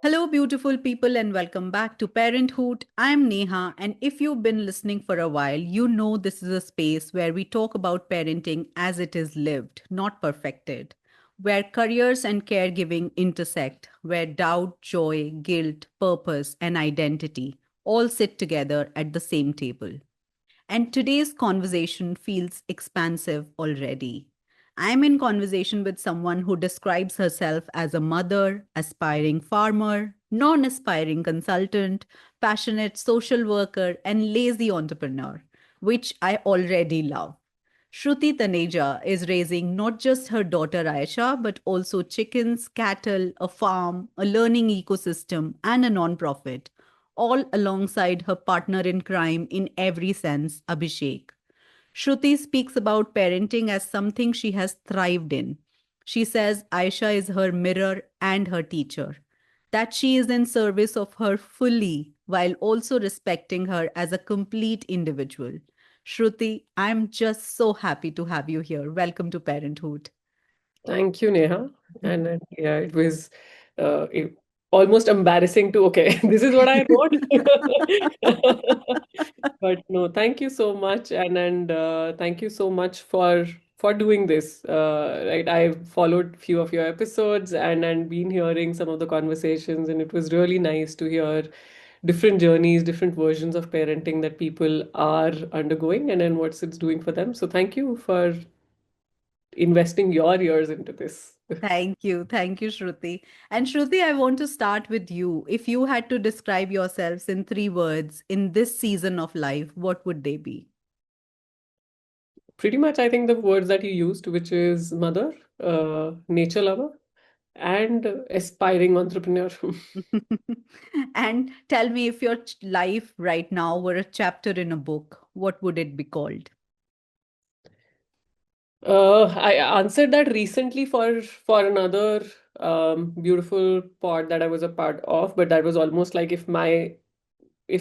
Hello, beautiful people, and welcome back to Parenthood. I'm Neha, and if you've been listening for a while, you know this is a space where we talk about parenting as it is lived, not perfected, where careers and caregiving intersect, where doubt, joy, guilt, purpose, and identity all sit together at the same table. And today's conversation feels expansive already. I'm in conversation with someone who describes herself as a mother, aspiring farmer, non aspiring consultant, passionate social worker, and lazy entrepreneur, which I already love. Shruti Taneja is raising not just her daughter Aisha, but also chickens, cattle, a farm, a learning ecosystem, and a nonprofit, all alongside her partner in crime in every sense, Abhishek. Shruti speaks about parenting as something she has thrived in. She says Aisha is her mirror and her teacher, that she is in service of her fully while also respecting her as a complete individual. Shruti, I'm just so happy to have you here. Welcome to Parenthood. Thank you, Neha. And yeah, it was almost embarrassing to, okay, this is what I wrote. But no, thank you so much, and thank you so much for doing this. Right, I followed few of your episodes and been hearing some of the conversations, and it was really nice to hear different journeys, different versions of parenting that people are undergoing, and then what's it's doing for them. So thank you for investing your years into this. Thank you. Thank you, Shruti. And Shruti, I want to start with you. If you had to describe yourselves in three words in this season of life, what would they be? Pretty much, I think the words that you used, which is mother, nature lover, and aspiring entrepreneur. And tell me if your life right now were a chapter in a book, what would it be called? I answered that recently for another beautiful pod that I was a part of, but that was almost like if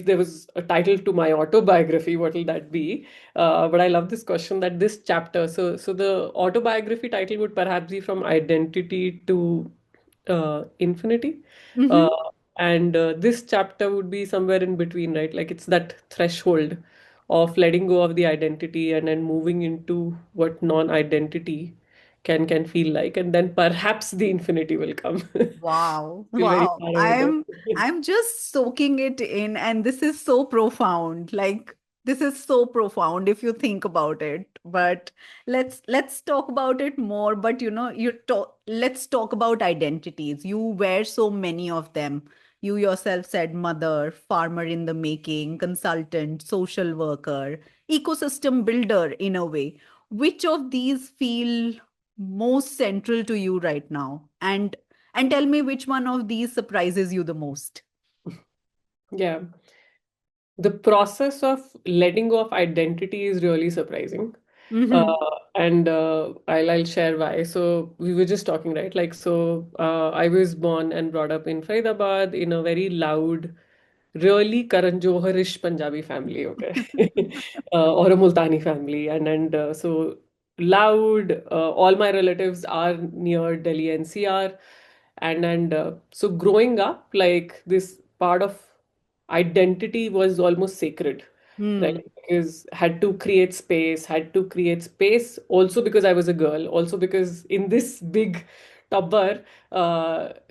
there was a title to my autobiography, what will that be? But I love this question that this chapter. So the autobiography title would perhaps be from identity to infinity. Uh, Mm-hmm. and this chapter would be somewhere in between, right? Like it's that threshold of letting go of the identity and then moving into what non-identity can feel like, and then perhaps the infinity will come. Wow. Still very Wow. far away though. I'm just soaking it in, and this is so profound. Like, this is so profound if you think about it. But let's talk about it more. But let's talk about identities. You wear so many of them. You yourself said mother, farmer in the making, consultant, social worker, ecosystem builder in a way. Which of these feel most central to you right now? And tell me which one of these surprises you the most. Yeah. The process of letting go of identity is really surprising. Uh, Mm-hmm. and I'll share why. So we were just talking, right? I was born and brought up in Faridabad in a very loud, really Karan Joharish Punjabi family, okay, or a Multani family, and so loud. All my relatives are near Delhi NCR, and so growing up, like this part of identity was almost sacred, Hmm. right? Because had to create space also because I was a girl, also because in this big tubber,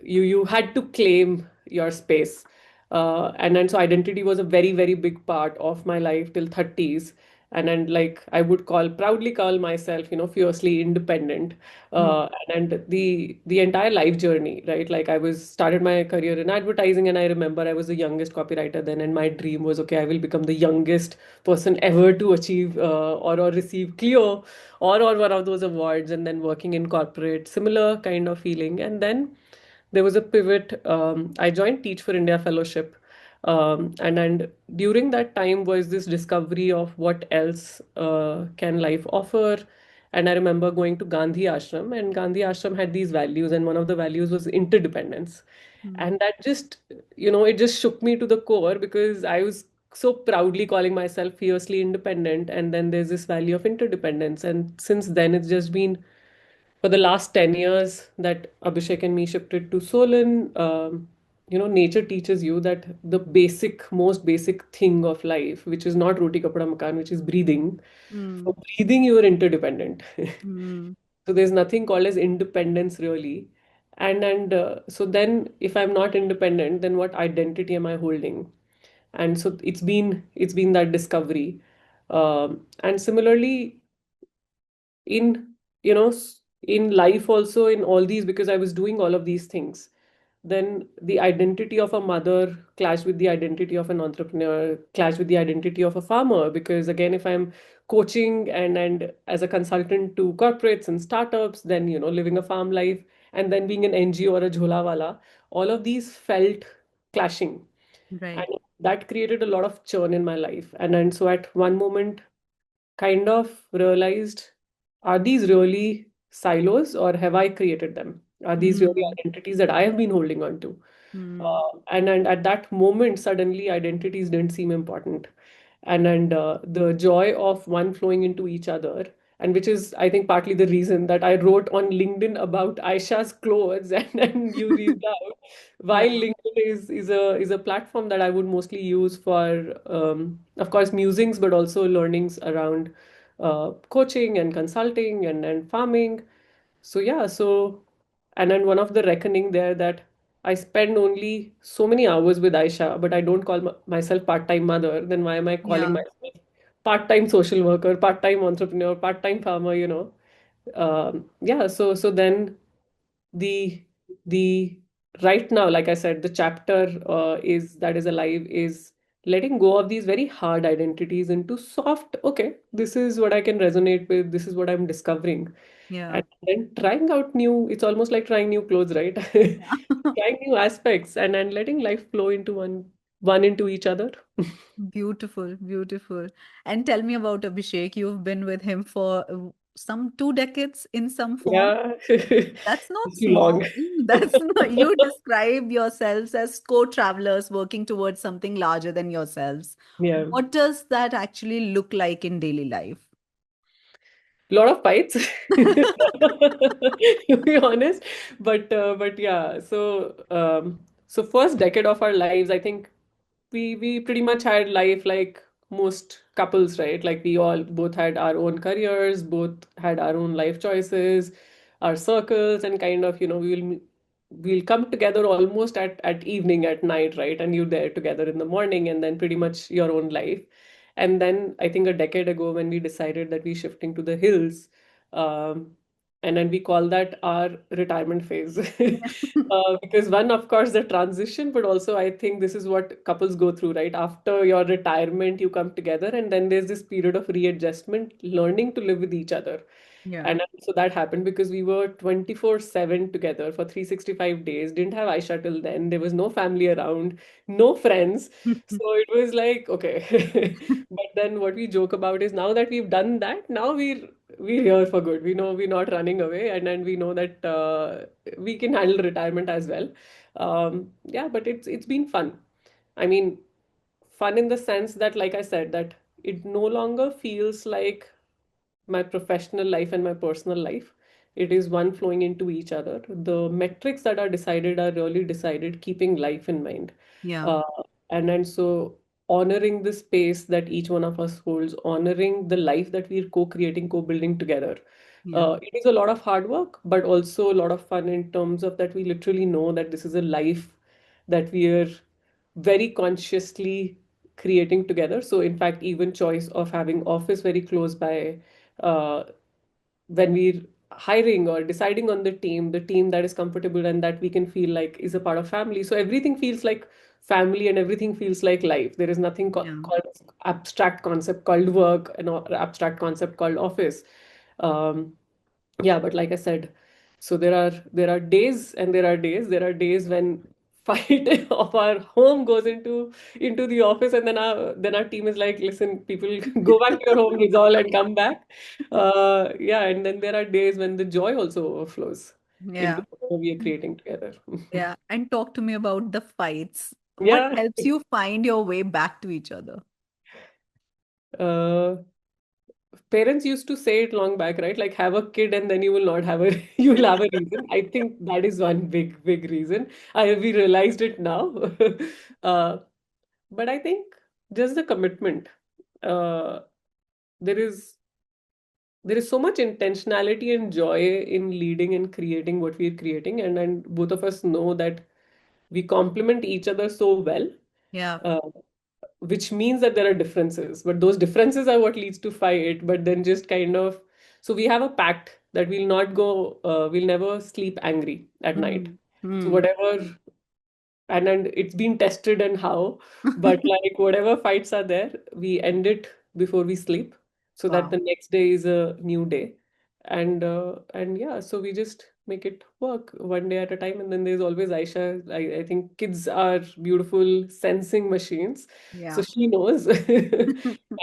you had to claim your space. And then so identity was a very, very big part of my life till 30s. And then like I would proudly call myself, fiercely independent. Hmm. And the entire life journey, right? Like I was started my career in advertising, and I remember I was the youngest copywriter then, and my dream was, okay, I will become the youngest person ever to achieve or receive Clio or one of those awards, and then working in corporate, similar kind of feeling. And then there was a pivot. I joined Teach for India Fellowship. And during that time was this discovery of what else can life offer. And I remember going to Gandhi Ashram, and Gandhi Ashram had these values, and one of the values was interdependence. Hmm. And that just, it just shook me to the core because I was so proudly calling myself fiercely independent. And then there's this value of interdependence. And since then, it's just been for the last 10 years that Abhishek and me shifted to Solan. nature teaches you that the most basic thing of life, which is not roti kapda makan, which is breathing. For Mm. breathing, you are interdependent. Mm. So there's nothing called as independence really. And so then if I'm not independent, then what identity am I holding? And so it's been that discovery. And similarly, in in life also, in all these, because I was doing all of these things, then the identity of a mother clashed with the identity of an entrepreneur, clashed with the identity of a farmer, because again, if I'm coaching and as a consultant to corporates and startups, then living a farm life, and then being an NGO or a jhola wala, all of these felt clashing. And Right. that created a lot of churn in my life. And so at one moment, kind of realized, are these really silos, or have I created them? Are these really Mm. identities that I have been holding on to? Mm. And at that moment, suddenly identities didn't seem important. And the joy of one flowing into each other, and which is, I think, partly the reason that I wrote on LinkedIn about Aisha's clothes, and you reached out. Yeah. While LinkedIn is a platform that I would mostly use for, of course, musings, but also learnings around coaching and consulting and farming. So yeah, and then one of the reckoning there, that I spend only so many hours with Aisha, but I don't call myself part-time mother. Then why am I calling Yeah. myself part-time social worker, part-time entrepreneur, part-time farmer? Yeah. So then the the right now, like I said, the chapter is that is alive is letting go of these very hard identities into soft. Okay, this is what I can resonate with. This is what I'm discovering, Yeah. and then trying out new. It's almost like trying new clothes, right? Yeah. Trying new aspects and letting life flow into one into each other. Beautiful, beautiful. And tell me about Abhishek. You've been with him for some 2 decades in some form. Yeah, That's not it's too long. small. That's not, you describe yourselves as co-travelers working towards something larger than yourselves. Yeah. What does that actually look like in daily life? Lot of fights, to be honest. But yeah, so first decade of our lives, I think we pretty much had life like most couples, right? Like we all both had our own careers, both had our own life choices, our circles, and kind of, we'll come together almost at evening, at night, right? And you're there together in the morning, and then pretty much your own life. And then I think a decade ago, when we decided that we're shifting to the hills, um, and then we call that our retirement phase. Because one, of course, the transition, but also I think this is what couples go through, right? After your retirement, you come together, and then there's this period of readjustment, learning to live with each other. Yeah. And so that happened because we were 24/7 together for 365 days, didn't have Aisha till then. There was no family around, no friends. So it was like, okay. But then what we joke about is, now that we've done that, now we're here for good. We know we're not running away, and then we know that we can handle retirement as well. Yeah, but it's been fun. I mean, fun in the sense that, like I said, that it no longer feels like my professional life and my personal life. It is one flowing into each other. The metrics that are decided are really decided keeping life in mind. Yeah. Uh, and so honoring the space that each one of us holds, honoring the life that we're co-creating, co-building together. Yeah. It is a lot of hard work, but also a lot of fun in terms of that we literally know that this is a life that we are very consciously creating together. So in fact, even choice of having office very close by, uh, when we're hiring or deciding on the team that is comfortable and that we can feel like is a part of family. So everything feels like family and everything feels like life. There is nothing Yeah. called abstract concept called work and or abstract concept called office. Um, yeah, but like I said, so there are days and there are days. There are days when fight of our home goes into the office, and then our team is like, listen, people, go back to your home, resolve, and come back. Yeah, and then there are days when the joy also overflows into Yeah. what we are creating together. Yeah. And talk to me about the fights. What Yeah. helps you find your way back to each other? Uh, parents used to say it long back, right? Like have a kid and then you will not have a you will have a reason. I think that is one big reason. I we realized it now. uh, but I think just the commitment. Uh, there is there is so much intentionality and joy in leading and creating what we're creating, and both of us know that we complement each other so well. Yeah. Uh, which means that there are differences, but those differences are what leads to fight. But then just kind of, so we have a pact that we'll never sleep angry at night. Hmm. So Hmm. whatever, and it's been tested and how, but like whatever fights are there, we end it before we sleep, so that Wow. the next day is a new day. And yeah, so we just make it work one day at a time. And then there's always Aisha. I think kids are beautiful sensing machines, so Yeah. she knows.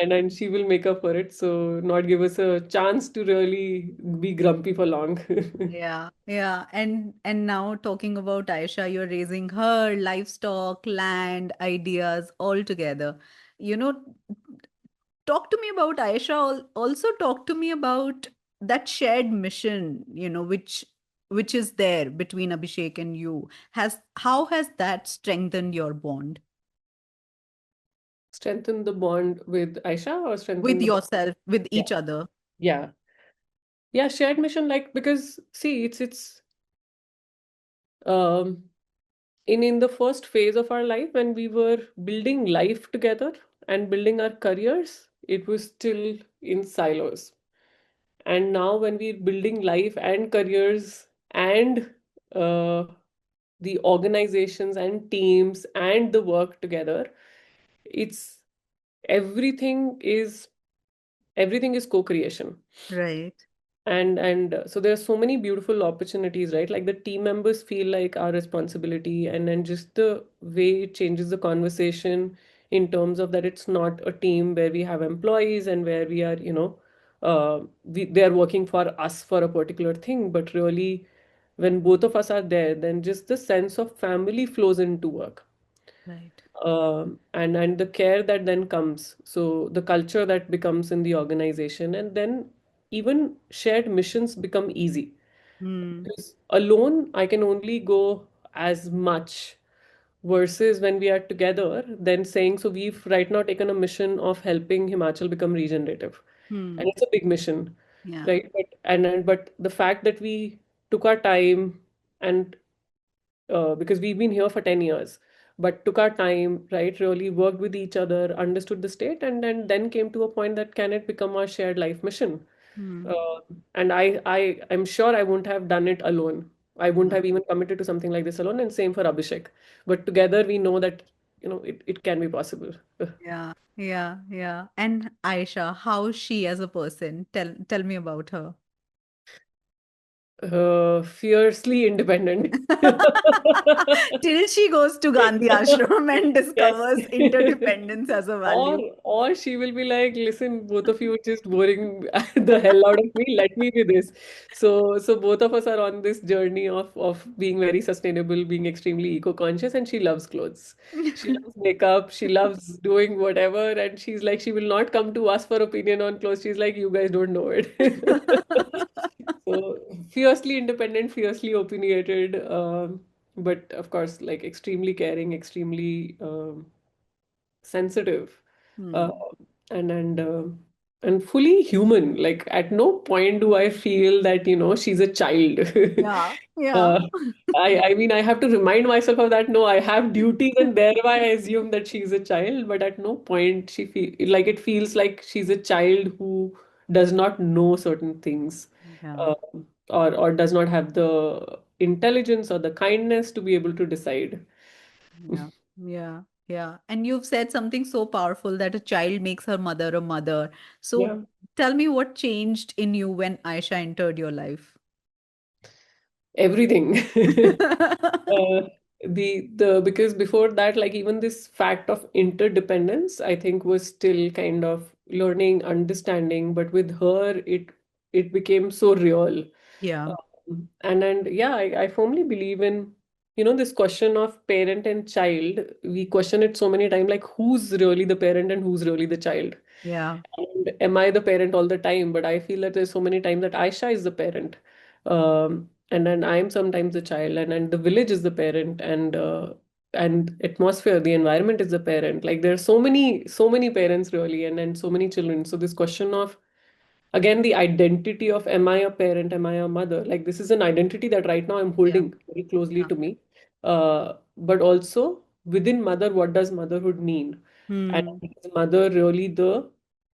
And she will make up for it, so not give us a chance to really be grumpy for long. Yeah, yeah. And now talking about Aisha, you're raising her livestock, land, ideas all together. You know, talk to me about Aisha. Also talk to me about that shared mission, which is there between Abhishek and you. How has that strengthened your bond Strengthen the bond with Aisha or with strengthen the bond? yourself, with Yeah. each other? Yeah. Yeah, shared mission, like, because see, it's um in the first phase of our life when we were building life together and building our careers, it was still in silos. And now when we're building life and careers and uh, the organizations and teams and the work together, it's everything is everything is co-creation. Right. And so there are so many beautiful opportunities, right? Like the team members feel like our responsibility, and then just the way it changes the conversation in terms of that it's not a team where we have employees and where we are, they are working for us for a particular thing, but really when both of us are there, then just the sense of family flows into work. Right. And the care that then comes, so the culture that becomes in the organization, and then even shared missions become easy, Hmm. because alone I can only go as much, versus when we are together then saying, so we've right now taken a mission of helping Himachal become regenerative, and Hmm. it's a big mission, Yeah. right? But the fact that we took our time, and because we've been here for 10 years, but took our time, right? Really worked with each other, understood the state, and then came to a point that can it become our shared life mission? Hmm. Uh, and I'm sure I wouldn't have done it alone. I wouldn't Yeah. have even committed to something like this alone, and same for Abhishek. But together we know that, it can be possible. Yeah, yeah, yeah. And Aisha, how's she as a person? Tell me about her. Fiercely independent. Till she goes to Gandhi Ashram and Yes. discovers interdependence as a Or value. or she will be like, listen, both of you are just boring the hell out of me. Let me be this. So both of us are on this journey of being very sustainable, being extremely eco-conscious, and she loves clothes. She loves makeup, she loves doing whatever, and she's like, she will not come to us for opinion on clothes. She's like, you guys don't know it. So fiercely independent, fiercely opinionated, but of course, like extremely caring, extremely sensitive, uh, Hmm. and and uh, and fully human. Like at no point do I feel that she's a child. Yeah, yeah. uh, I mean I have to remind myself of that. No, I have duties, and thereby I assume that she's a child. But at no point she feel like it feels like she's a child who does not know certain things, Yeah, uh, or does not have the intelligence or the kindness to be able to decide. yeah, yeah, yeah. And you've said something so powerful that a child makes her mother a mother. So Yeah. tell me what changed in you when Aisha entered your life. Everything. The because before that, like even this fact of interdependence, I think was still kind of learning, understanding, but with her, it became so real. Yeah. And yeah, I firmly believe in, this question of parent and child, we question it so many times, like who's really the parent and who's really the child? Yeah. And am I the parent all the time? But I feel that there's so many times that Aisha is the parent. And then I am sometimes the child, and the village is the parent, and atmosphere, the environment is the parent. Like there are so many parents really, and so many children. So this question of again the identity of am I a parent, am I a mother, like this is an identity that right now I'm Yeah. holding very closely Yeah. to me, but also within mother, what does motherhood mean, and Hmm. is mother really the,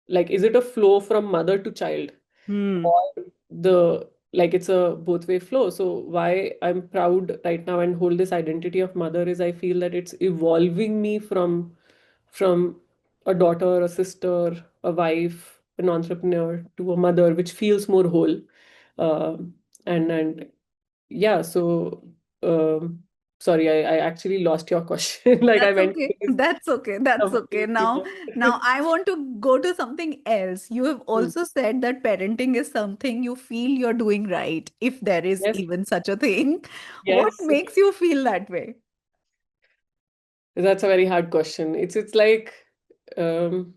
like, is it a flow from mother to child, Hmm. or the, like it's a both way flow. So why I'm proud right now and hold this identity of mother is I feel that it's evolving me from a daughter, a sister, a wife, an entrepreneur to a mother, which feels more whole. And yeah, so um, sorry, I actually lost your question. Like I That's went okay. to this That's okay. That's okay. complete, Now I want to go to something else. You have Hmm. also said that parenting is something you feel you're doing right, if there is Yes, even such a thing. What yes. makes you feel that way? That's a very hard question. It's like um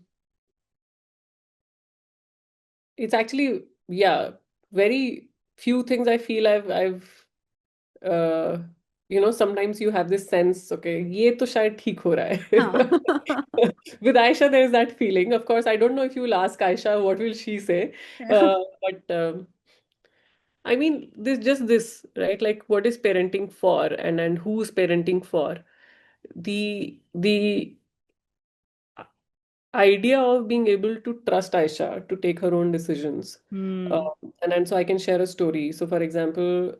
it's actually, yeah, very few things I feel I've uh sometimes you have this sense, okay, ये तो शायद ठीक हो रहा Huh. है. With Aisha, there is that feeling. Of course, I don't know if you'll ask Aisha what will she say. Yeah. But I mean, this just this, right? Like, what is parenting for, and who's parenting for? The idea of being able to trust Aisha to take her own decisions. Hmm. And so I can share a story. So, for example,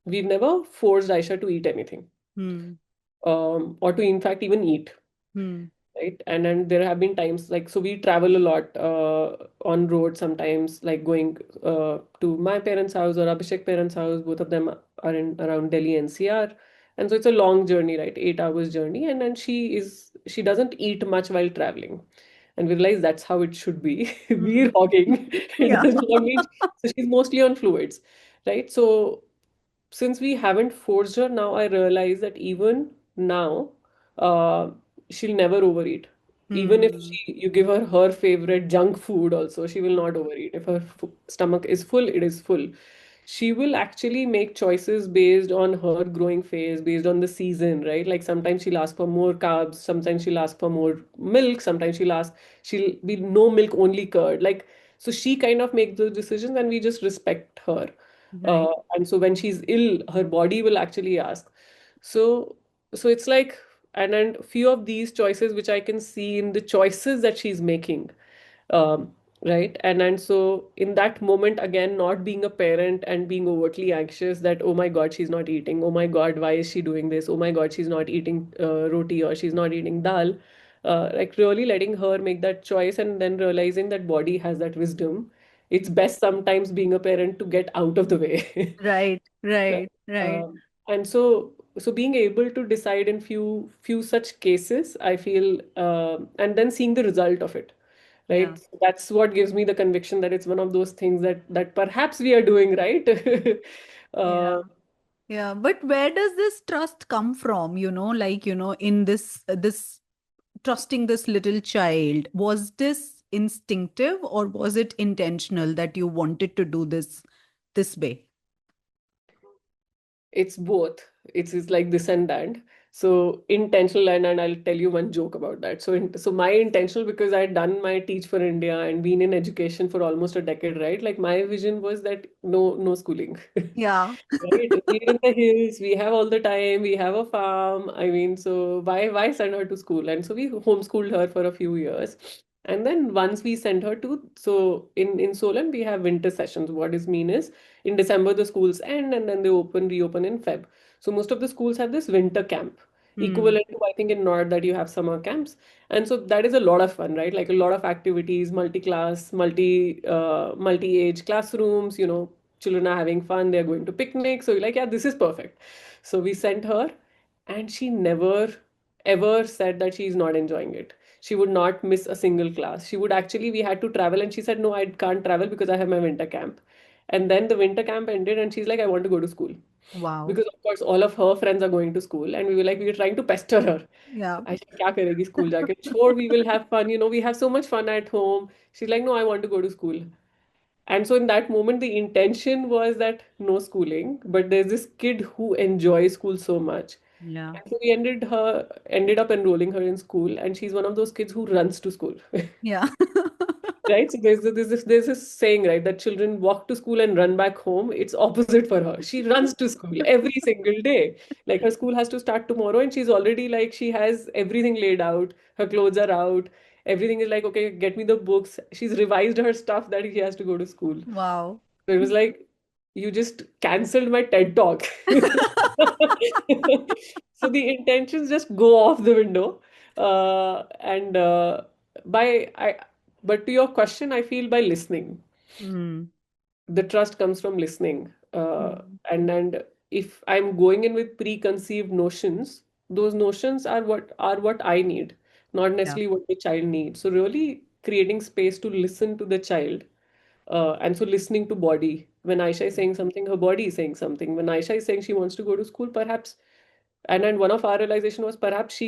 we've never forced Aisha to eat anything, Hmm. or to, in fact, even eat. Hmm. Right, and then there have been times, like, so we travel a lot on road sometimes, like going to my parents' house or Abhishek parents' house. Both of them are in around Delhi NCR, and so it's a long journey, right? 8 hours journey, and then she doesn't eat much while traveling, and we realize that's how it should be. Hmm. We're hogging. It Yeah. does not mean, so she's mostly on fluids, right? So since we haven't forced her, now I realize that even now, uh, she'll never overeat. Even if Hmm. you give her her favorite junk food, also, she will not overeat. If her stomach is full, it is full. She will actually make choices based on her growing phase, based on the season, right? Like sometimes she'll ask for more carbs, sometimes she'll ask for more milk, sometimes she'll be no milk, only curd. Like, so she kind of makes those decisions, and we just respect her. Right. And so when she's ill, her body will actually ask. So, so it's like, and few of these choices which I can see in the choices that she's making, um, right? And so in that moment, again, not being a parent and being overtly anxious that, oh my God, she's not eating. Oh my God, why is she doing this? Oh my God, she's not eating roti, or she's not eating dal. Like really letting her make that choice, and then realizing that body has that wisdom. It's best sometimes being a parent to get out of the way. Right. Right. Right. Right. And so being able to decide in few such cases, I feel, and then seeing the result of it, Yeah. right? That's what gives me the conviction that it's one of those things that perhaps we are doing right. Yeah. uh, Yeah, but where does this trust come from? In this trusting this little child, was this instinctive or was it intentional that you wanted to do this way? It's both. It's like this and that. So intentional, and I'll tell you one joke about that. So my intentional, because I had done my Teach for India and been in education for almost a decade, right? Like my vision was that no schooling. Yeah. Right? We're in the hills, we have all the time, we have a farm. I mean, so why send her to school? And so we homeschooled her for a few years. And then once we sent her to, so in Solan we have winter sessions. What this mean is in December the schools end, and then they reopen in Feb. So most of the schools have this winter camp, Hmm. equivalent to, I think, in North that you have summer camps. And so that is a lot of fun, right? Like a lot of activities, multi-class, multi-age classrooms, children are having fun, they're going to picnics. So we're like, yeah, this is perfect. So we sent her, and she never ever said that she's not enjoying it. She would not miss a single class. She would actually, we had to travel, and she said, no, I can't travel because I have my winter camp. And then the winter camp ended, and she's like, I want to go to school. Wow. Because, of course, all of her friends are going to school, and we were like, we were trying to pester her. Yeah. Aisha, क्या करेगी school जाके? Sure, we will have fun. We have so much fun at home. She's like, no, I want to go to school. And so in that moment, the intention was that no schooling, but there's this kid who enjoys school so much. Yeah. And so we ended up enrolling her in school, and she's one of those kids who runs to school. Yeah. Right? So there's this saying, right, that children walk to school and run back home. It's opposite for her. She runs to school every single day. Like her school has to start tomorrow, and she's already like she has everything laid out. Her clothes are out. Everything is like, okay, get me the books. She's revised her stuff that he has to go to school. Wow. So it was like, you just canceled my TED talk. So the intentions just go off the window. And by I but to your question, I feel by listening. Hmm. The trust comes from listening. Hmm. And if I'm going in with preconceived notions, those notions are what I need, not Yeah. necessarily what the child needs. So really creating space to listen to the child, and so listening to body. When Aisha is saying something, her body is saying something. When Aisha is saying she wants to go to school, perhaps, and one of our realization was perhaps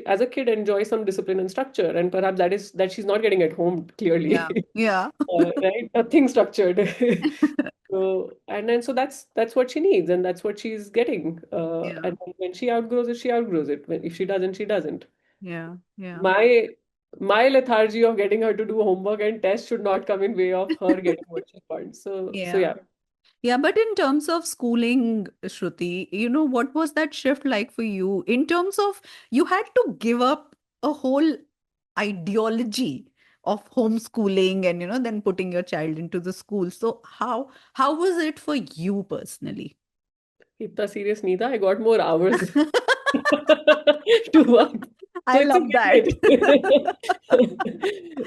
as a kid enjoys some discipline and structure, and perhaps that she's not getting at home Yeah. clearly. Yeah. Right? Nothing structured. So and then so that's what she needs, and that's what she's getting. Yeah. And when she outgrows it, she outgrows it. If she doesn't, she doesn't. Yeah. Yeah. My lethargy of getting her to do homework and tests should not come in way of her getting what she wants. So Yeah. yeah. Yeah, but in terms of schooling, Shruti, what was that shift like for you? In terms of you had to give up a whole ideology of homeschooling and then putting your child into the school. So how was it for you personally? Itna serious nahi tha. I got more hours to work. So I it's a love that.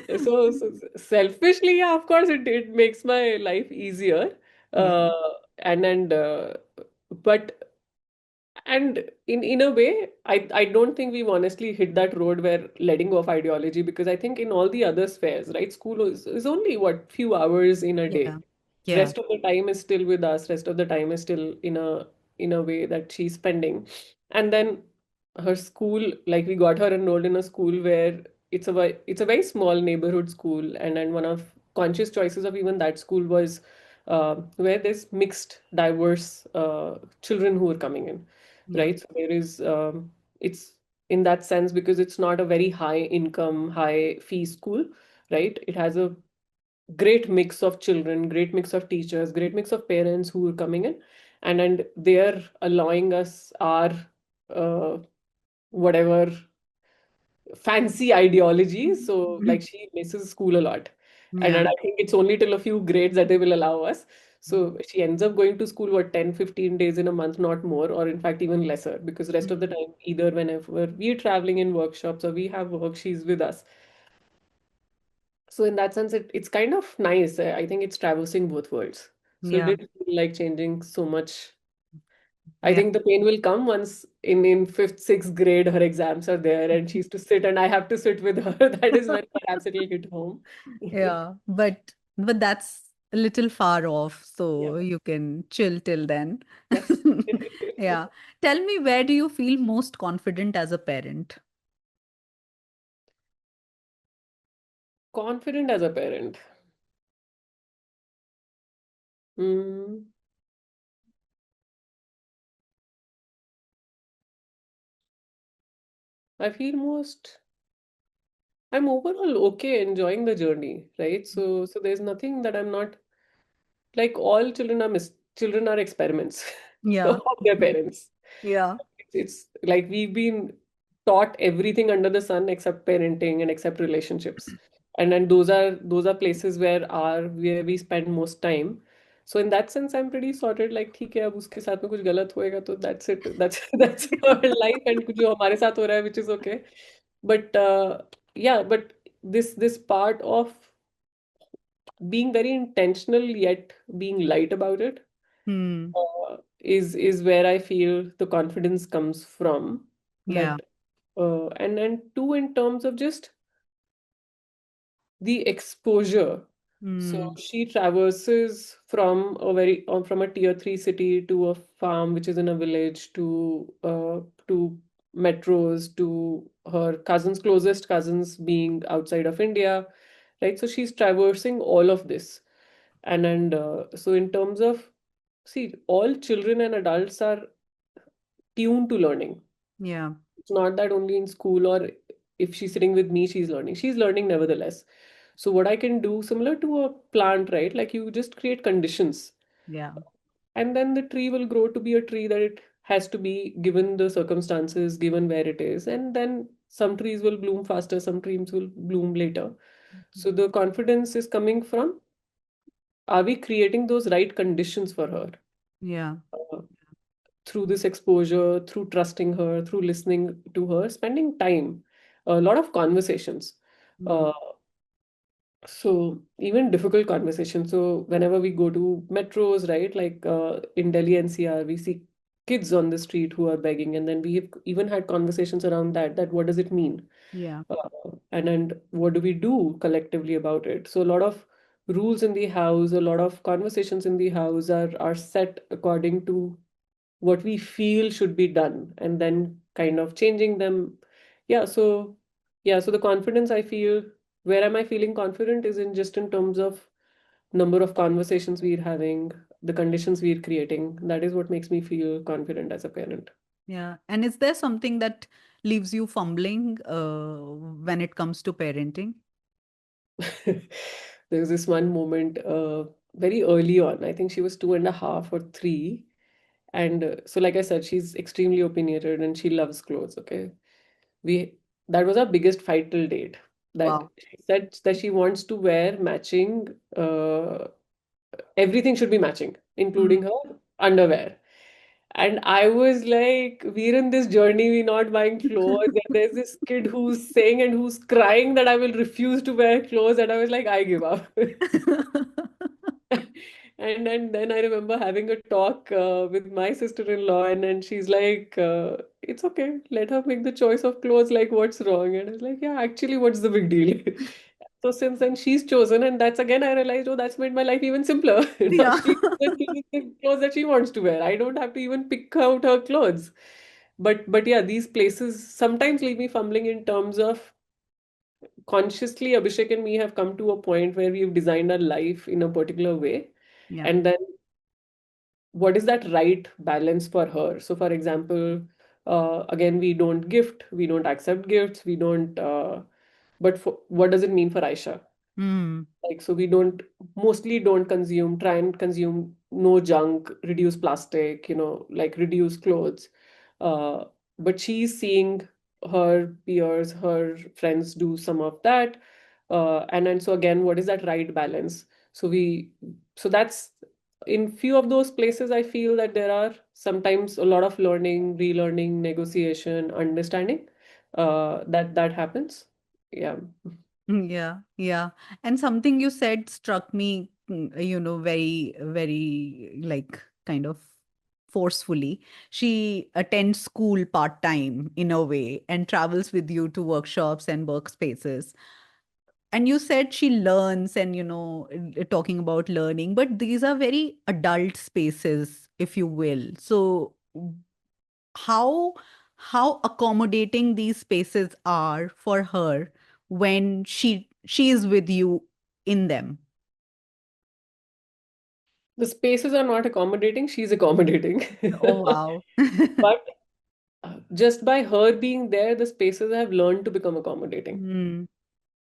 win-win. So selfishly, yeah, of course, it makes my life easier. Yeah. Uh, and but And in a way, I don't think we've honestly hit that road where letting go of ideology, because I think in all the other spheres, right, school is only what few hours in a day. Yeah. Yeah. Rest of the time is still with us. Rest of the time is still in a way that she's spending. And then her school, like we got her enrolled in a school where it's a very small neighborhood school, and one of conscious choices of even that school was where there's mixed, diverse children who are coming in, Yeah. right? So it's in that sense because it's not a very high income, high fee school, right? It has a great mix of children, great mix of teachers, great mix of parents who are coming in, and they're allowing us our uh, whatever fancy ideologies. So like she misses school a lot. And Yeah. I think it's only till a few grades that they will allow us. So she ends up going to school, what, 10, 15 days in a month, not more, or in fact even lesser, because rest of the time, either whenever we're traveling in workshops or we have work, she's with us. So in that sense, it's kind of nice. I think it's traversing both worlds. So it Yeah. did feel like changing so much. I Yeah. think the pain will come once in fifth, sixth grade, her exams are there and she's to sit and I have to sit with her. That is when perhaps it'll hit home. Yeah, but that's a little far off, Yeah. so you can chill till then. Yes. Yeah. Tell me, where do you feel most confident as a parent? Confident as a parent. Mm, I feel I'm overall okay enjoying the journey, right? So there's nothing that I'm not like. All children are experiments Yeah. of their parents. Yeah. It's like we've been taught everything under the sun except parenting and except relationships. And then those are places where we spend most time. So in that sense, I'm pretty sorted. Like ठीक है, अब उसके साथ में कुछ गलत होएगा तो that's it. That's our life, and कुछ जो हमारे साथ हो रहा है, which is okay. But yeah, but this part of being very intentional yet being light about it Hmm. is where I feel the confidence comes from. Yeah. And two, in terms of just the exposure. So Mm. she traverses from a tier three city to a farm which is in a village to metros to her cousins, closest cousins being outside of India, right? So she's traversing all of this, and so in terms of, see, all children and adults are tuned to learning. Yeah. It's not that only in school or if she's sitting with me, she's learning. She's learning nevertheless. So what I can do, similar to a plant, right? Like you just create conditions, Yeah. and then the tree will grow to be a tree that it has to be given the circumstances, given where it is. And then some trees will bloom faster, some trees will bloom later. So the confidence is coming from, are we creating those right conditions for her? Yeah. Uh, Through this exposure, through trusting her, through listening to her, spending time, a lot of conversations. Mm. Uh, so even difficult conversations. So whenever we go to metros, right, like in Delhi NCR, we see kids on the street who are begging, and then we have even had conversations around that. That what does it mean, Yeah. uh, and what do we do collectively about it? So a lot of rules in the house, a lot of conversations in the house are set according to what we feel should be done and then kind of changing them. Yeah so yeah so the confidence I feel, where am I feeling confident is in just in terms of number of conversations we're having, the conditions we're creating. That is what makes me feel confident as a parent. Yeah. And is there something that leaves you fumbling when it comes to parenting? There was this one moment very early on. I think she was 2.5 or 3. And so, like I said, she's extremely opinionated and she loves clothes. Okay. We That was our biggest fight till date. That Wow. she said that she wants to wear matching, everything should be matching, including Mm. her underwear. And I was like, we're in this journey, we're not buying clothes. And there's this kid who's saying and who's crying that I will refuse to wear clothes. And I was like, I give up. And then I remember having a talk with my sister-in-law, and she's like, "It's okay, let her make the choice of clothes. Like, what's wrong?" And I was like, "Yeah, actually, what's the big deal?" So since then, she's chosen, and that's again I realized, oh, that's made my life even simpler. Now Yeah. she can choose the clothes that she wants to wear. I don't have to even pick out her clothes. But yeah, these places sometimes leave me fumbling in terms of, consciously Abhishek and me have come to a point where we've designed our life in a particular way, Yeah. and then what is that right balance for her? So for example, again, we don't gift, we don't accept gifts, we don't but what does it mean for Aisha? Mm. Like, so we don't, mostly don't consume, try and consume no junk, reduce plastic, like reduce clothes. Uh, but she's seeing her peers, her friends do some of that. And then so again, what is that right balance? So that's in few of those places, I feel that there are sometimes a lot of learning, relearning, negotiation, understanding, that happens. Yeah. Yeah, yeah. And something you said struck me, very, very like kind of forcefully. She attends school part-time in a way and travels with you to workshops and workspaces. And you said she learns and, talking about learning, but these are very adult spaces, if you will. So how how accommodating these spaces are for her when she is with you in them. The spaces are not accommodating, she's accommodating. Oh, wow. But just by her being there, the spaces have learned to become accommodating. Mm,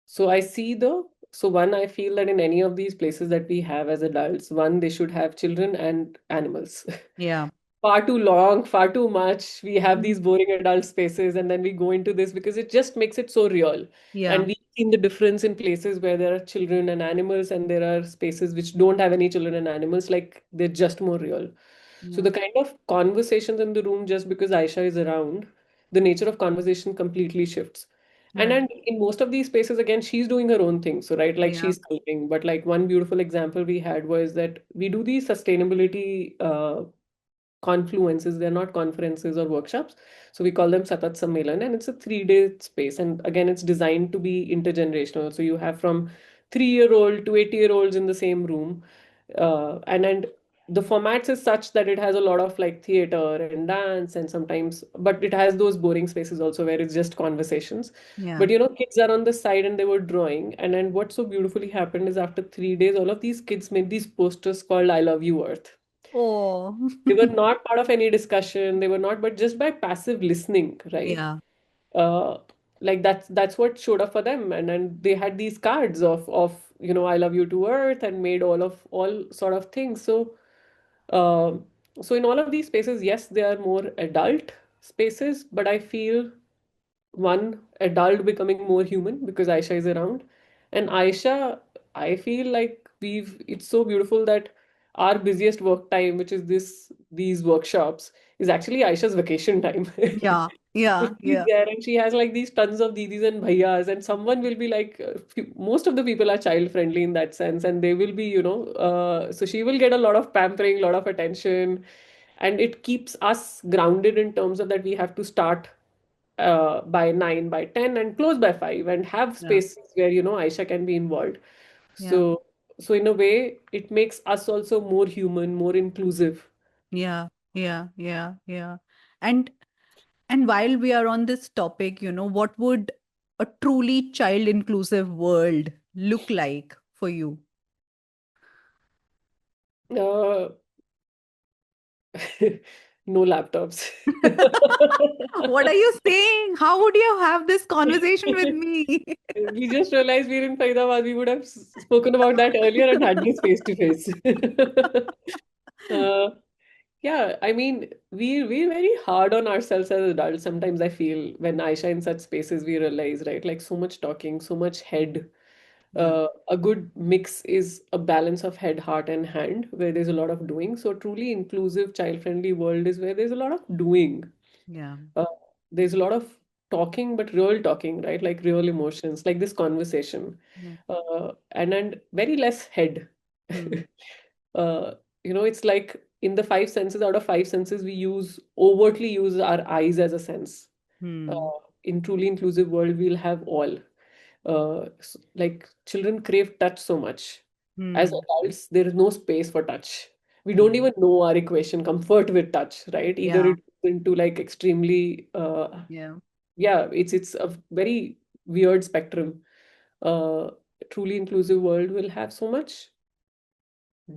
So so one, I feel that in any of these places that we have as adults, one, they should have children and animals. yeah. Far too long, far too much. We have these Mm, boring adult spaces, and then we go into this because it just makes it so real. yeah. And we've seen the difference in places where there are children and animals, and there are spaces which don't have any children and animals, like they're just more real. So Yeah. the kind of conversations in the room, just because Aisha is around, the nature of conversation completely shifts. And Right. then in most of these spaces, again, she's doing her own thing. So, right, like Yeah. she's helping. But like one beautiful example we had was that we do these sustainability confluences. They're not conferences or workshops. So we call them Satat Sammelan, and it's a 3-day space. And again, it's designed to be intergenerational. So you have from 3-year-old to 80-year-olds in the same room. And the formats is such that it has a lot of like theater and dance and sometimes, but it has those boring spaces also where it's just conversations. Yeah. But kids are on the side and they were drawing. And then what so beautifully happened is after 3 days, all of these kids made these posters called I Love You Earth. Oh. They were not part of any discussion. They were not, but just by passive listening, right? Yeah. uh, like that's what showed up for them, and then they had these cards of I love you to earth and made all sort of things. So in all of these spaces, yes, they are more adult spaces, but I feel one adult becoming more human because Aisha is around. And Aisha, I feel like it's so beautiful that our busiest work time, which is these workshops, is actually Aisha's vacation time. Yeah. So Yeah. she's Yeah. there and she has like these tons of didis and bhaiyas, and someone will be like, most of the people are child friendly in that sense, and they will be, so she will get a lot of pampering, a lot of attention, and it keeps us grounded in terms of that we have to start by 9, by 10, and close by 5, and have Yeah. spaces where, Aisha can be involved. Yeah. So in a way, it makes us also more human, more inclusive. Yeah. Yeah. Yeah. Yeah. And while we are on this topic, what would a truly child inclusive world look like for you? Uh, no laptops. What are you saying? How would you have this conversation with me? We just realized we're in Faridabad. We would have spoken about that earlier and had this face to face. Uh, Yeah, I mean, we're very hard on ourselves as adults. Sometimes I feel when Aisha in such spaces, we realize, right? Like so much talking, so much head. Yeah. A good mix is a balance of head, heart, and hand, where there's a lot of doing. So truly inclusive, child-friendly world is where there's a lot of doing. Yeah. Uh, there's a lot of talking, but real talking, right? Like real emotions, like this conversation, Yeah. and very less head. Hmm. uh, it's like in the five senses, out of five senses, we overtly use our eyes as a sense. Hmm. In truly inclusive world, we'll have all. Like children crave touch so much. As Hmm. adults, there is no space for touch. We don't Yeah. even know our equation, comfort with touch, right? Either Yeah. it's into like extremely, Yeah. yeah, it's a very weird spectrum. Uh, Truly inclusive world will have so much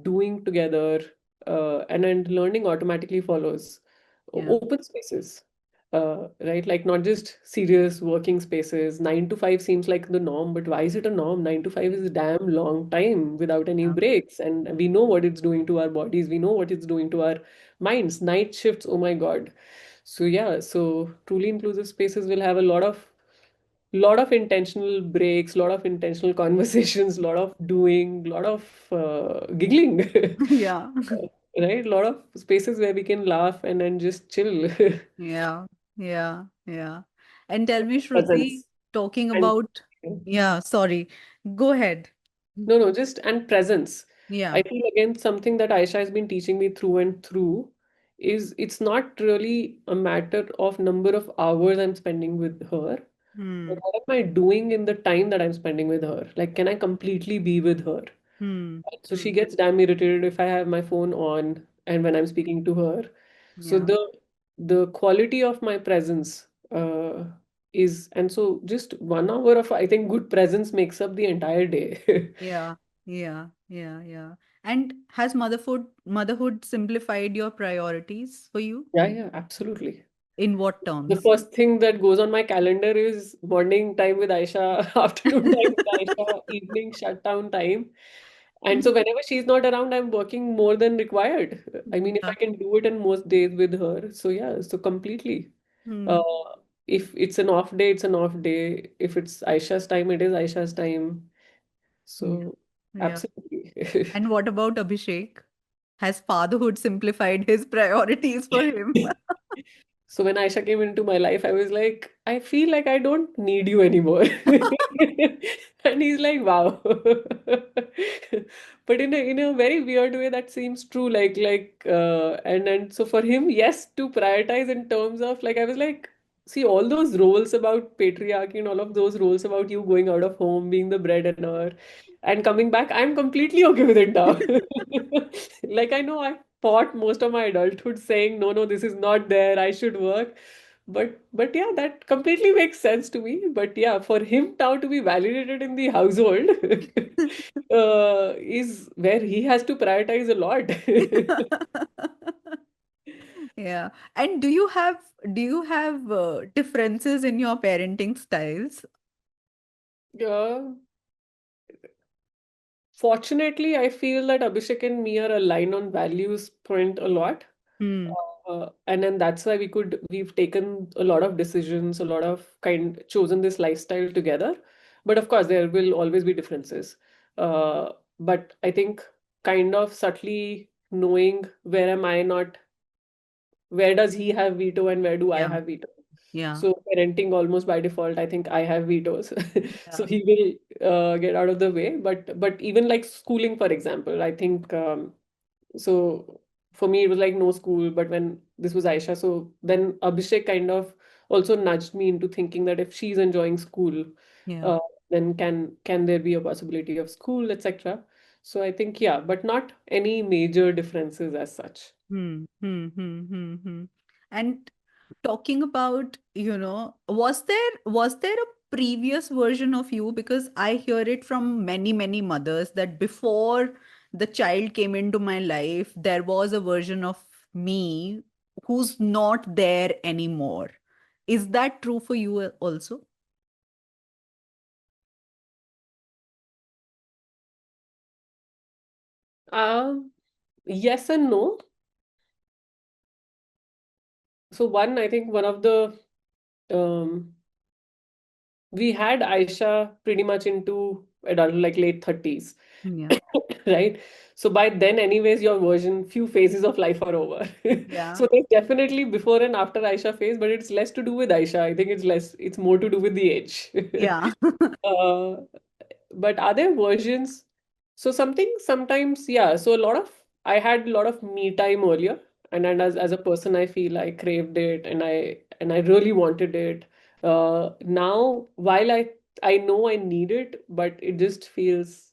doing together, and then learning automatically follows. Yeah. Open spaces, right? Like not just serious working spaces. 9 to 5 seems like the norm, but why is it a norm? 9 to 5 is a damn long time without any Yeah. breaks, and we know what it's doing to our bodies. We know what it's doing to our minds. Night shifts, oh my God. So yeah, so truly inclusive spaces will have a lot of intentional breaks, lot of intentional conversations, lot of doing, lot of giggling. Yeah. Right? A lot of spaces where we can laugh and then just chill. Yeah. Yeah. Yeah. And tell me, Shruti, Presence. talking And about, yeah, sorry. Go ahead. no, just and presence. Yeah. I feel again something that Aisha has been teaching me through and through is it's not really a matter of number of hours I'm spending with her, but Hmm. what am I doing in the time that I'm spending with her? Like, can I completely be with her? Hmm. So she Hmm. gets damn irritated if I have my phone on and when I'm speaking to her. So Yeah. the quality of my presence is, and so just 1 hour of, I think, good presence makes up the entire day. Yeah. Yeah. Yeah. Yeah. And has motherhood simplified your priorities for you? Yeah, yeah, absolutely. In what The terms? first thing that goes on my calendar is morning time with Aisha, afternoon time with Aisha, evening shutdown time. And so whenever she's not around, I'm working more than required. I mean, if Yeah. I can do it in most days with her, so yeah, so completely. Uh, Hmm. if it's an off day, it's an off day. If it's Aisha's time, it is Aisha's time. Yeah. So Yeah. absolutely. And what about Abhishek? Has fatherhood simplified his priorities for him? So when Aisha came into my life, I was like, I feel like I don't need you anymore. And he's like, wow. But in a very weird way, that seems true. And so for him, yes, to prioritize in terms of like I was like, see all those roles about patriarchy and all of those roles about you going out of home, being the breadwinner. and coming back, I'm completely okay with it now. Like I know I fought most of my adulthood saying, no, no, this is not there, I should work. But yeah, that completely makes sense to me. But yeah, for him now to be validated in the household is where he has to prioritize a lot. Yeah. And do you have differences in your parenting styles? Yeah. Fortunately, I feel that Abhishek and me are aligned on values point a lot. Hmm. And then that's why we've taken a lot of decisions, a lot of chosen this lifestyle together. But of course, there will always be differences. But I think kind of subtly knowing where am I not, where does he have veto and where do I Yeah. have veto. Yeah. So parenting almost by default, I think I have vetoes. So Yeah. he will get out of the way. But even like schooling, for example, I think so for me it was like no school. But when this was Aisha, so then Abhishek kind of also nudged me into thinking that if she's enjoying school, Yeah. uh, then can there be a possibility of school, etc. So I think yeah, but not any major differences as such. Hmm. Hmm. Hmm. Hmm. Hmm. And talking about, was there a previous version of you? Because I hear it from many, many mothers that before the child came into my life, there was a version of me who's not there anymore. Is that true for you also? Yes and no. So one, I think one of the um, we had Aisha pretty much into adult, like late 30s, Yeah. right? So by then, anyways, your few phases of life are over. Yeah. So there's definitely before and after Aisha phase, but it's less to do with Aisha. I think it's more to do with the age. Yeah. Uh, but are there versions? So something sometimes, yeah. So I had a lot of me time earlier, and as a person, I feel I craved it, and I really wanted it. Now, while I know I need it, but it just feels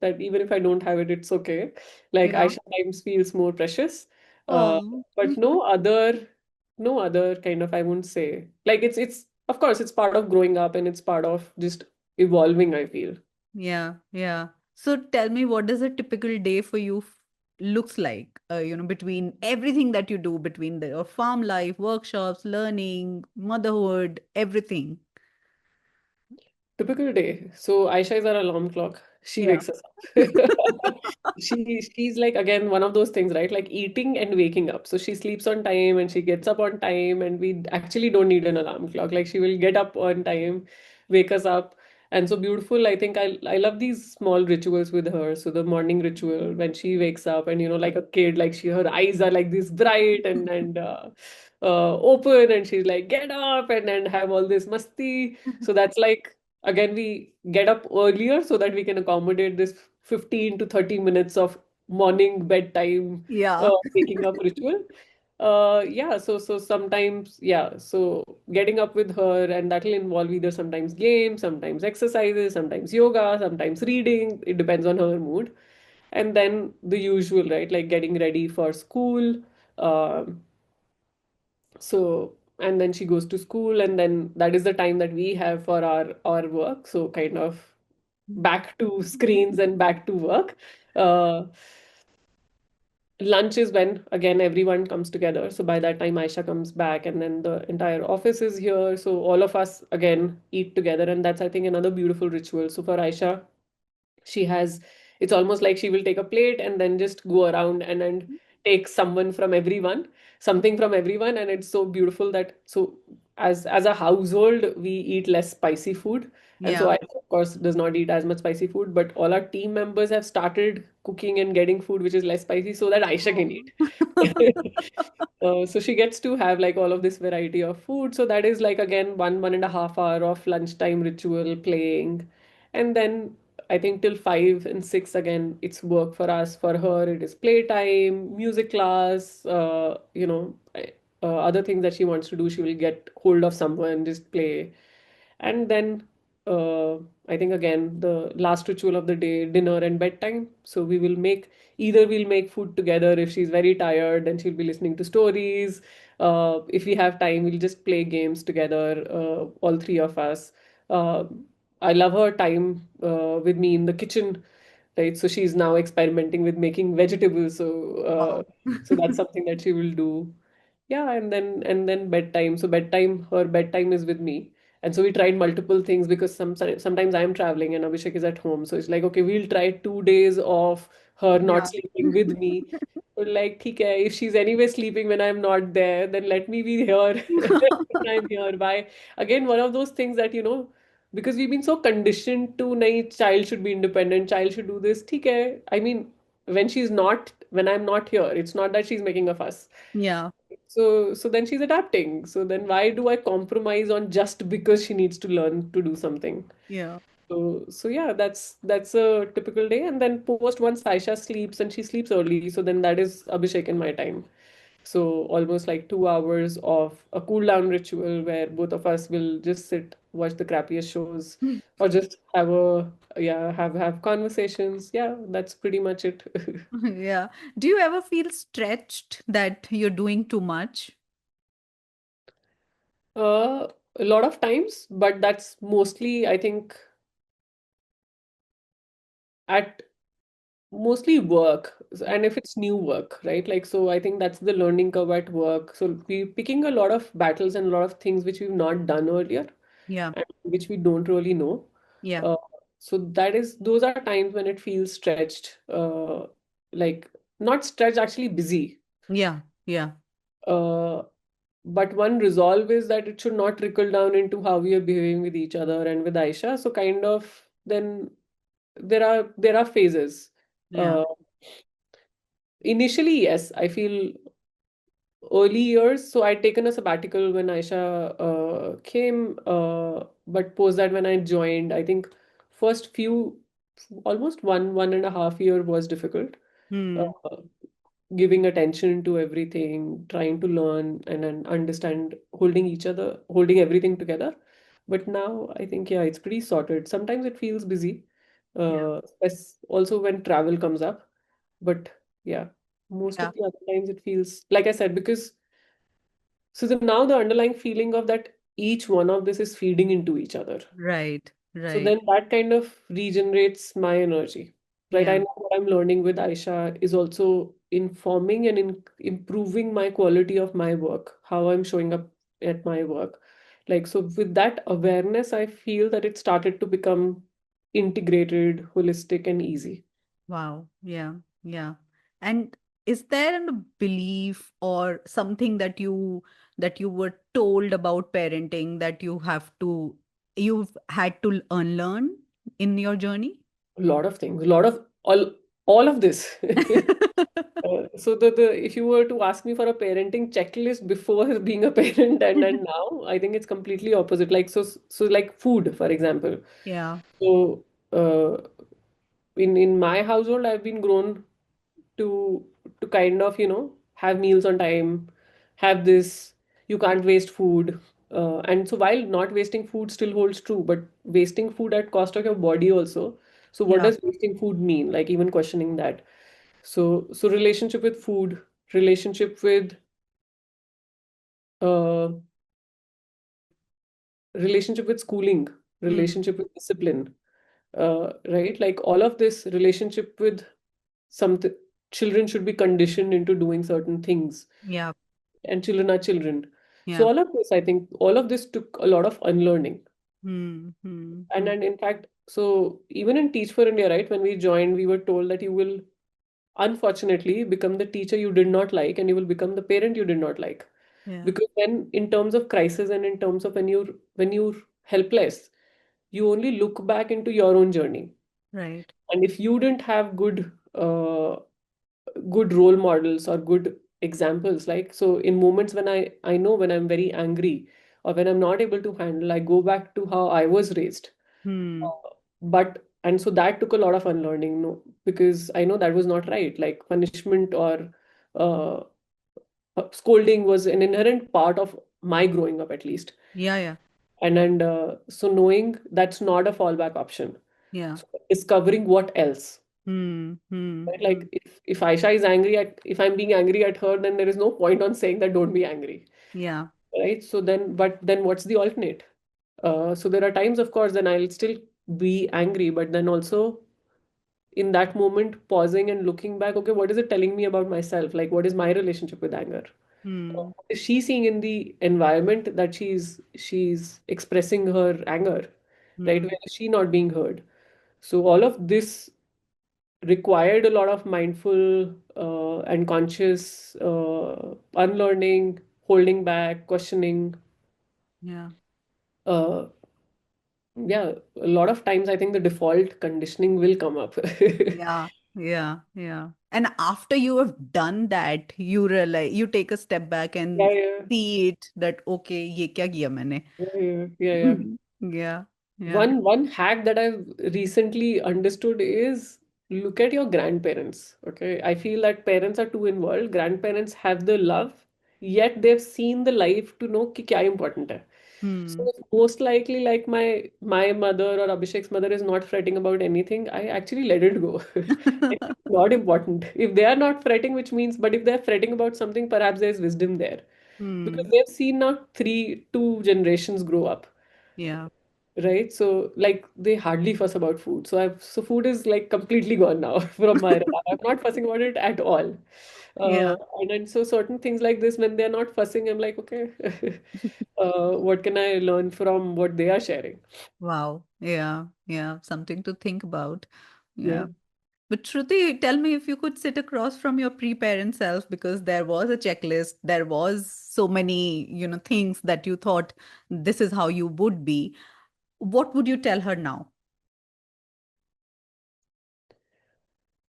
that even if I don't have it, it's okay. Like Yeah. Aisha times feels more precious. Uh, Oh. but no other kind of, I won't say. Like it's of course it's part of growing up and it's part of just evolving, I feel. Yeah, yeah. So tell me, what does a typical day for you looks like? Between everything that you do, between your farm life, workshops, learning, motherhood, everything. Typical day. So Aisha is our alarm clock. She Yeah. wakes us up. She's like again one of those things, right? Like eating and waking up. So she sleeps on time and she gets up on time, and we actually don't need an alarm clock. Like she will get up on time, wake us up. And so beautiful. I think I love these small rituals with her. So the morning ritual when she wakes up and like a kid, like her eyes are like this bright and open, and she's like get up and then have all this masti. So that's like again we get up earlier so that we can accommodate this 15 to 30 minutes of morning bedtime Yeah. waking up ritual. Yeah, so sometimes, yeah, so getting up with her, and that will involve either sometimes games, sometimes exercises, sometimes yoga, sometimes reading. It depends on her mood. And then the usual, right? Like getting ready for school. um so, and then she goes to school, and then that is the time that we have for our work. So kind of back to screens and back to work. Uh, Lunch is when again everyone comes together. So by that time Aisha comes back, and then the entire office is here. So all of us again eat together, and that's I think another beautiful ritual. So for Aisha, she has it's almost like she will take a plate and then just go around and take something from everyone, and it's so beautiful that so as a household we eat less spicy food. And so Yeah. I of course does not eat as much spicy food, but all our team members have started cooking and getting food which is less spicy so that Aisha can Oh. eat. So she gets to have like all of this variety of food. So that is like again 1.5 hour of lunchtime ritual playing. And then I think till 5 and 6 again, it's work for us. For her, it is playtime, music class, other things that she wants to do. She will get hold of someone, just play. And then uh, I think again the last ritual of the day, dinner and bedtime. So we will make either we'll make food together if she's very tired, then she'll be listening to stories. If we have time, we'll just play games together, all three of us. Uh, I love her time with me in the kitchen, right? So she's now experimenting with making vegetables. Wow. So that's something that she will do. Yeah, and then bedtime. So her bedtime is with me. And so we tried multiple things because sometimes I'm traveling and Abhishek is at home. So it's like, okay, we'll try 2 days of her not Yeah. sleeping with me. But like, okay, if she's anyway sleeping when I'm not there, then let me be here when I'm here. Why? Again, one of those things that, because we've been so conditioned to, nahi, child should be independent, child should do this. Okay. I mean, when I'm not here, it's not that she's making a fuss. Yeah. So then she's adapting. So then why do I compromise on just because she needs to learn to do something? Yeah. So yeah, that's a typical day. And then post once Aisha sleeps and she sleeps early, so then that is Abhishek and my time. So almost like 2 hours of a cool down ritual where both of us will just sit, watch the crappiest shows, or just have conversations. Yeah, that's pretty much it. Yeah. Do you ever feel stretched that you're doing too much? A lot of times, but that's mostly, I think, at mostly work. And if it's new work, right? Like, so I think that's the learning curve at work. So we picking a lot of battles and a lot of things which we've not done earlier Yeah. and which we don't really know. Yeah. Uh, so those are times when it feels stretched, like not stretched, actually busy. Yeah. Yeah. Uh, but one resolve is that it should not trickle down into how we are behaving with each other and with Aisha. So kind of then there are phases. Yeah. Uh, Initially, yes, I feel early years. So I'd taken a sabbatical when Aisha came, but post that when I joined, I think first few, almost 1.5 year was difficult. Uh, Hmm. Giving attention to everything, trying to learn and then understand, holding everything together. But now I think, yeah, it's pretty sorted. Sometimes it feels busy, Yeah. also when travel comes up. But yeah, most Yeah. of the other times it feels, like I said, because now the underlying feeling of that each one of this is feeding into each other. Right. So Right. then that kind of regenerates my energy, right? I Yeah. know what I'm learning with Aisha is also informing and improving my quality of my work, how I'm showing up at my work. Like, so with that awareness, I feel that it started to become integrated, holistic, and easy. Wow. Yeah. Yeah. And is there a belief or something that you were told about parenting that you've had to unlearn in your journey? A lot of things, a lot of all of this. So the if you were to ask me for a parenting checklist before being a parent and now, I think it's completely opposite. Like, so like food, for example. Yeah. So uh, in my household, I've been grown to kind of, have meals on time, have this, you can't waste food. And so while not wasting food still holds true, but wasting food at cost of your body also. So what Yeah. does wasting food mean? Like even questioning that. So relationship with food, relationship with uh, schooling, Hmm. relationship with discipline, right? Like all of this relationship with something, children should be conditioned into doing certain things, Yeah. and children are children. So Yeah. all of this, I think, all of this took a lot of unlearning. Hmm. Hmm. And Hmm. and in fact, so even in Teach for India, right, when we joined, we were told that you will unfortunately become the teacher you did not like, and you will become the parent you did not like. Yeah. Because when in terms of crisis and in terms of when you're helpless, you only look back into your own journey. Right. And if you didn't have good role models or good examples, like, so in moments when I know when I'm very angry or when I'm not able to handle, I go back to how I was raised. Hmm. But and so that took a lot of unlearning, no, because I know that was not right. Like punishment or uh, scolding was an inherent part of my growing up, at least. Yeah. Yeah. So knowing that's not a fallback option. Yeah. So discovering what else. Hmm. Hmm. Right? Hmm. Like if Aisha is angry at if I'm being angry at her, then there is no point on saying that don't be angry. Yeah. Right? So then, but then what's the alternate? So there are times, of course, then I'll still be angry, but then also in that moment, pausing and looking back, okay, what is it telling me about myself? Like, what is my relationship with anger? Hmm. What is she seeing in the environment that she's expressing her anger, right? Hmm. Where is she not being heard? So all of this required a lot of mindful and conscious unlearning, holding back, questioning. Yeah. Uh, yeah, a lot of times I think the default conditioning will come up. Yeah. Yeah. Yeah. And after you have done that, you realize, you take a step back Yeah, and yeah, see it that okay, ये क्या किया मैंने? yeah, yeah, yeah, yeah. Yeah. Yeah. One hack that I've recently understood is look at your grandparents. Okay, I feel that parents are too involved. Grandparents have the love, yet they've seen the life to know कि क्या important है. So Hmm. most likely, like my mother or Abhishek's mother is not fretting about anything. I actually let it go. It's not important. If they are not fretting, which means, but if they're fretting about something, perhaps there's wisdom there because Hmm. they've seen now two generations grow up, Yeah. right? So like they hardly fuss about food. So food is like completely gone now from my radar. I'm not fussing about it at all. Yeah. And then so certain things like this, when they're not fussing, I'm like, okay, what can I learn from what they are sharing? Wow. Yeah. Yeah. Something to think about. Yeah. Yeah. But Shruti, tell me if you could sit across from your pre-parent self because there was a checklist, there was so many, things that you thought this is how you would be. What would you tell her now?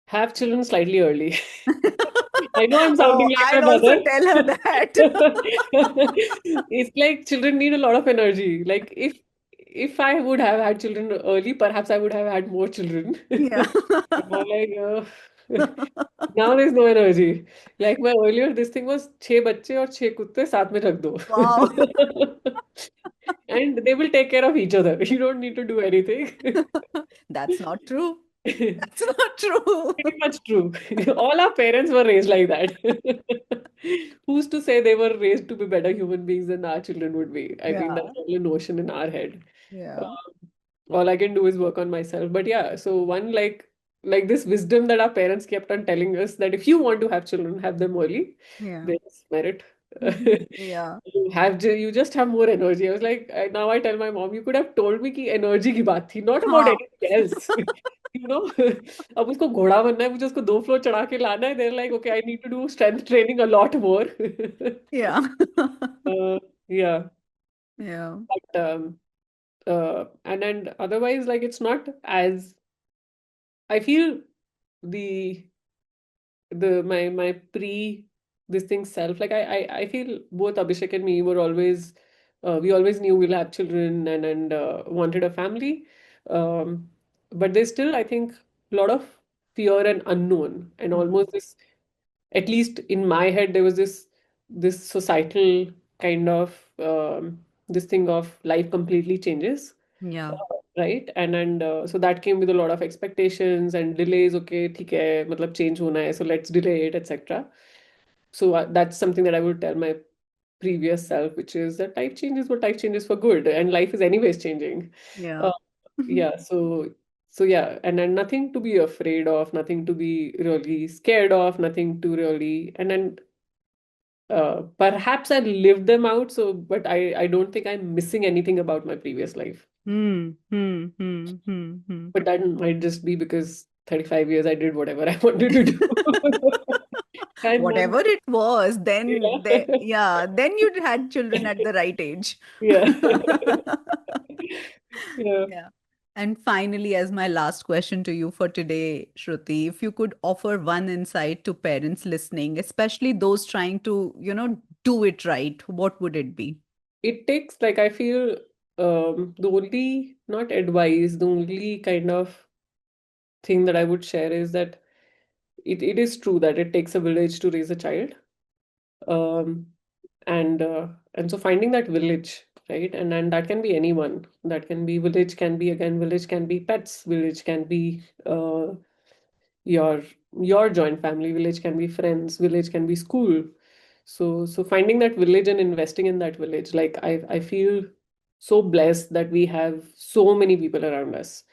Have children slightly early. I know I'm Oh, sounding like my I'll also mother. tell her that. It's like children need a lot of energy. Like if I would have had children early, perhaps I would have had more children. Yeah. But now like now there's no energy. Like my earlier this thing was छह बच्चे और छह कुत्ते साथ में रख दो. Wow. And they will take care of each other. You don't need to do anything. That's not true. That's not true. Pretty much true. All our parents were raised like that. Who's to say they were raised to be better human beings than our children would be? I think that's Yeah. all a notion in our head. Yeah. Um, all I can do is work on myself. But yeah, so one like this wisdom that our parents kept on telling us that if you want to have children, have them early. Yeah. There's merit. Yeah. You just have more energy. I was like, now I tell my mom, you could have told me कि energy की बात थी, not about Huh. anything else. You know, अब उसको घोड़ा बनना है, मुझे उसको 2 फ्लोर चढ़ा के लाना है. They're like, okay, I need to do strength training a lot more. Yeah. Yeah, Yeah. but and otherwise, like it's not as I feel the my pre this thing self like I feel both Abhishek and me were always we always knew we'll have children and wanted a family, um, but there's still I think a lot of fear and unknown and Mm. almost this at least in my head there was this societal kind of this thing of life completely changes, Yeah. right? And so that came with a lot of expectations and delays. Okay, ठीक है, मतलब change होना है, so let's delay it, etc. So that's something that I would tell my previous self, which is that life changes, but life changes for good, and life is anyways changing. Yeah. Uh, yeah, so yeah, and nothing to be afraid of, nothing to be really scared of, nothing to really, and then perhaps I lived them out. So, but I don't think I'm missing anything about my previous life. Hmm. Hmm. Hmm. Hmm. Hmm. But that might just be because 35 years I did whatever I wanted to do. And none, Whatever it was, then yeah. then you had children at the right age. Yeah. Yeah. Yeah. And finally, as my last question to you for today, Shruti, if you could offer one insight to parents listening, especially those trying to, do it right, what would it be? It takes, like, I feel the only, not advice, the only kind of thing that I would share is that it is true that it takes a village to raise a child. Um, And so finding that village, right? And that can be anyone. That can be village, can be again village, can be pets, village can be your your joint family, village can be friends, village can be school. So finding that village and investing in that village, like I feel so blessed that we have so many people around us,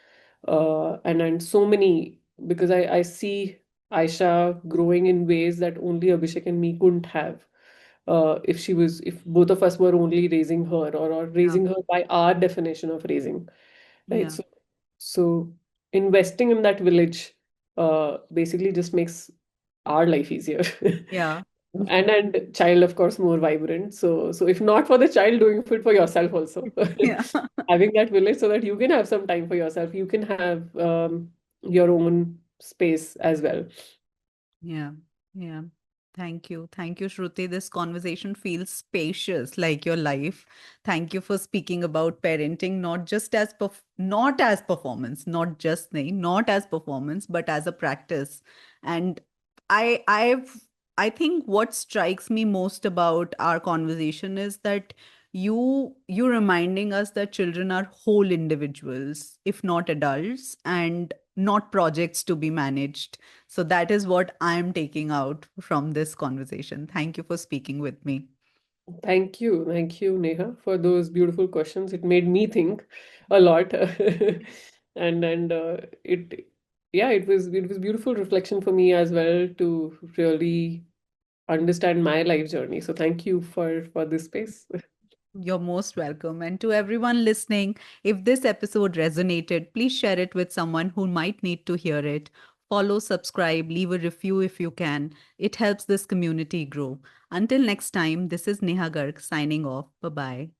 and so many, because I see Aisha growing in ways that only Abhishek and me couldn't have, if both of us were only raising her, or Yeah. raising her by our definition of raising, right? Yeah. So investing in that village basically just makes our life easier. Yeah. And child, of course, more vibrant. So if not for the child, doing it for yourself also. Yeah. Having that village so that you can have some time for yourself, you can have your own space as well. Yeah, yeah. Thank you. Thank you, Shruti. This conversation feels spacious, like your life. Thank you for speaking about parenting, not as performance, not just not as performance, but as a practice. And I think what strikes me most about our conversation is that you reminding us that children are whole individuals, if not adults, and not projects to be managed. So that is what I'm taking out from this conversation. Thank you for speaking with me. Thank you, Neha, for those beautiful questions. It made me think a lot, and it, yeah, it was beautiful reflection for me as well to really understand my life journey. So thank you for this space. You're most welcome. And to everyone listening, if this episode resonated, please share it with someone who might need to hear it. Follow, subscribe, leave a review if you can. It helps this community grow. Until next time, this is Neha Garg signing off. Bye bye.